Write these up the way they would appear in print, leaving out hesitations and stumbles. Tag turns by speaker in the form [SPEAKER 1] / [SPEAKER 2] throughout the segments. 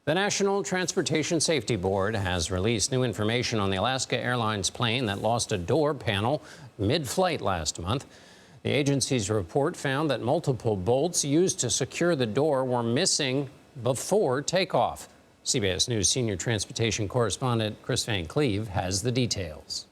[SPEAKER 1] The National Transportation Safety Board has released new information on the Alaska Airlines plane that lost a door panel mid-flight last month. The agency's report found that multiple bolts used to secure the door were missing before takeoff. CBS News senior transportation correspondent Kris Van Cleave has the details.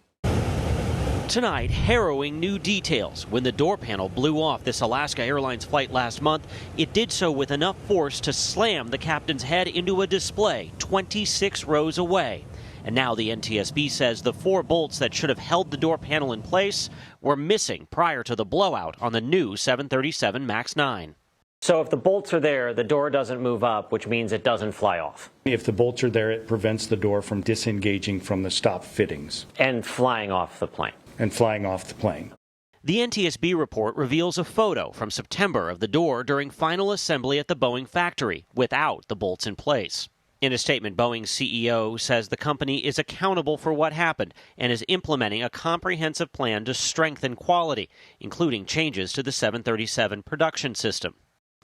[SPEAKER 2] Tonight, harrowing new details. When the door panel blew off this Alaska Airlines flight last month, it did so with enough force to slam the captain's head into a display 26 rows away. And now the NTSB says the 4 bolts that should have held the door panel in place were missing prior to the blowout on the new 737 MAX 9.
[SPEAKER 3] So if the bolts are there, the door doesn't move up, which means it doesn't fly off.
[SPEAKER 4] If the bolts are there, it prevents the door from disengaging from the stop fittings.
[SPEAKER 3] And flying off the plane.
[SPEAKER 2] The NTSB report reveals a photo from September of the door during final assembly at the Boeing factory without the bolts in place. In a statement, Boeing's CEO says the company is accountable for what happened and is implementing a comprehensive plan to strengthen quality, including changes to the 737 production system.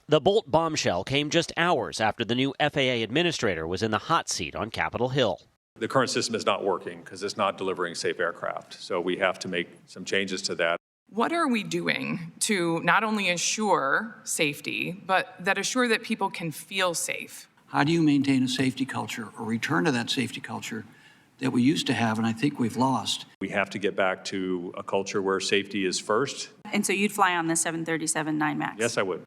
[SPEAKER 2] The bolt bombshell came just hours after the new FAA administrator was in the hot seat on Capitol Hill.
[SPEAKER 5] The current system is not working because it's not delivering safe aircraft. So we have to make some changes to that.
[SPEAKER 6] What are we doing to not only assure safety, but assure that people can feel safe?
[SPEAKER 7] How do you maintain a safety culture or return to that safety culture that we used to have and I think we've lost?
[SPEAKER 5] We have to get back to a culture where safety is first.
[SPEAKER 8] And so you'd fly on the 737-9 MAX?
[SPEAKER 5] Yes, I would.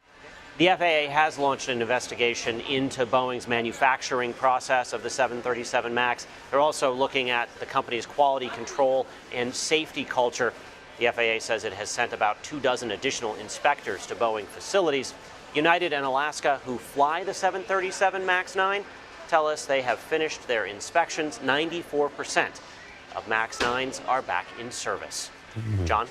[SPEAKER 3] The FAA has launched an investigation into Boeing's manufacturing process of the 737 MAX. They're also looking at the company's quality control and safety culture. The FAA says it has sent about 24 additional inspectors to Boeing facilities. United and Alaska, who fly the 737 MAX 9, tell us they have finished their inspections. 94% of MAX 9s are back in service. John?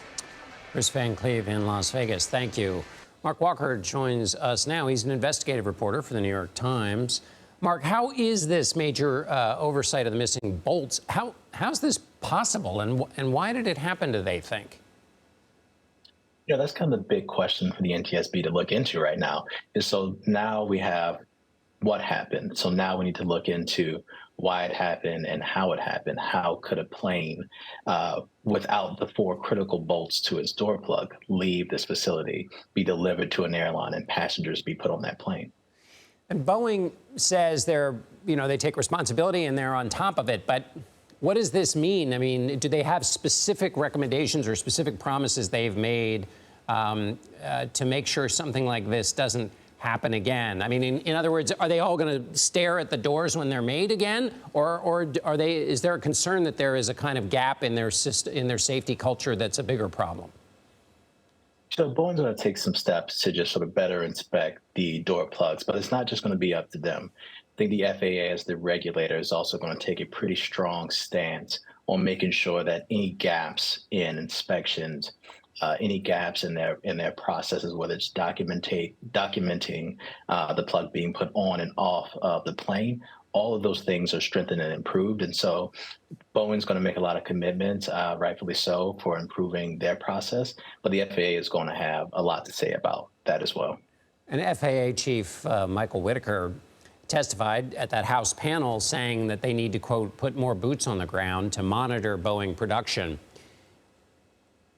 [SPEAKER 1] Kris Van Cleave in Las Vegas. Thank you. Mark Walker joins us now. He's an investigative reporter for the New York Times. Mark, how is this major oversight of the missing bolts? How's this possible, and why did it happen, do they think?
[SPEAKER 9] Yeah, that's kind of the big question for the NTSB to look into right now. Is so now we have what happened. So now we need to look into why it happened and how it happened. How could a plane, without the 4 critical bolts to its door plug, leave this facility, be delivered to an airline, and passengers be put on that plane?
[SPEAKER 1] And Boeing says they take responsibility and they're on top of it. But what does this mean? I mean, do they have specific recommendations or specific promises they've made to make sure something like this doesn't happen again? I mean, in other words, are they all going to stare at the doors when they're made again, or is there a concern that there is a kind of gap in their safety culture that's a bigger problem?
[SPEAKER 9] So Boeing's going to take some steps to just sort of better inspect the door plugs, but it's not just going to be up to them. I think the FAA, as the regulator, is also going to take a pretty strong stance on making sure that any gaps in inspections, any gaps in their processes, whether it's documenting the plug being put on and off of the plane, all of those things are strengthened and improved. And so Boeing's going to make a lot of commitments, rightfully so, for improving their process. But the FAA is going to have a lot to say about that as well.
[SPEAKER 1] And FAA Chief Michael Whitaker testified at that House panel saying that they need to, quote, put more boots on the ground to monitor Boeing production.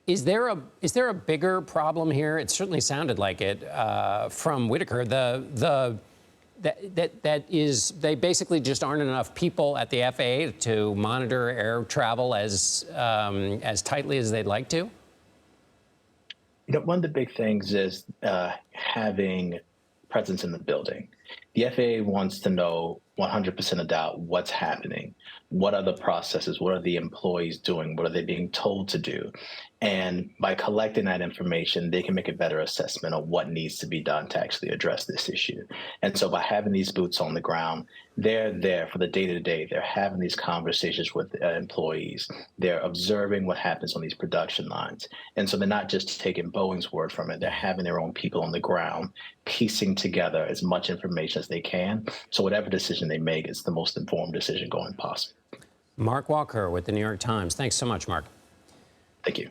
[SPEAKER 1] Is there a bigger problem here? It certainly sounded like it from Whitaker. They basically just aren't enough people at the FAA to monitor air travel as tightly as they'd like to?
[SPEAKER 9] One of the big things is having presence in the building. The FAA wants to know 100% of doubt what's happening. What are the processes? What are the employees doing? What are they being told to do? And by collecting that information, they can make a better assessment of what needs to be done to actually address this issue. And so by having these boots on the ground, they're there for the day-to-day. They're having these conversations with employees. They're observing what happens on these production lines. And so they're not just taking Boeing's word from it. They're having their own people on the ground, piecing together as much information as they can. So whatever decision they make, it's the most informed decision going possible.
[SPEAKER 1] Mark Walker with the New York Times. Thanks so much, Mark.
[SPEAKER 9] Thank you.